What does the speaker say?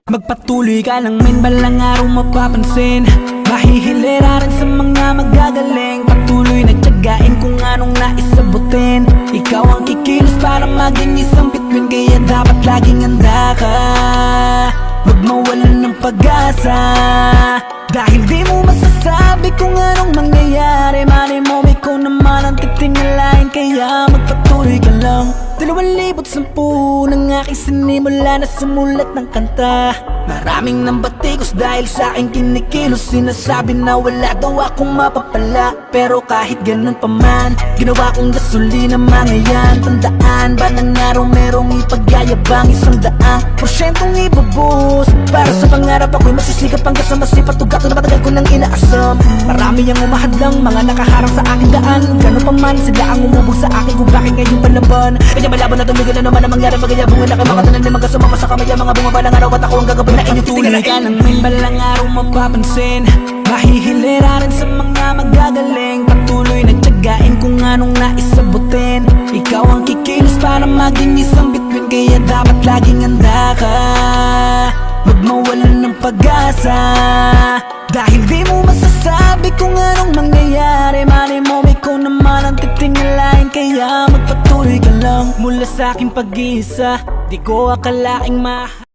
Magpatuloy ka lang men, balang araw mapapansin. Mahihilera rin sa mga magagaling. Patuloy na tiyagain kung anong naisabutin. Ikaw ang kikilos para maging isang bituin. Kaya dapat laging handa ka, huwag mawalan ng pag-asa. Dahil di mo masasabi kung anong mangyayari. Malay mo ikaw naman ang titingalain. Kaya magpatuloy ka lang. 2010 nang aking sinimula na sumulat ng kanta. Maraming nambatikos dahil sa aking kinikilos. Sinasabi na wala daw akong mapapala. Pero kahit ganun pa man, ginawa kong gasolina mga yan. Tandaan ba ng araw merong ipagyayabang 100% ibubuhos. Para sa pangarap ako'y masisikap hanggang sa masipat. Tugato na matagal ko nang inaasam. Marami ang umahadlang, mga nakaharang sa aking daan. Ganun pa man, sila ang umubog sa akin kung bakit ngayon palaban. Kaya malaban na tumigil na naman ang mangyari. Magayabungan na kayo makatanan ng mga sumama sa kamay. Mga bumabalang araw at ako ang gagawin na inyong titingalain. Ka lang men, balang araw mapapansin. Mahihilera rin sa mga magagaling. Patuloy na tiyagain kung anong naisabutin. Ikaw ang kikilos para maging isang bituin. Kaya dapat laging handa ka, huwag mawalan ng pag-asa. Dahil di mo masasabi kung anong mangyayari. Malay mo ikaw naman ang titingalain. Kaya magpatuloy ka lang. Mula sa aking pag-iisa, di ko akalaing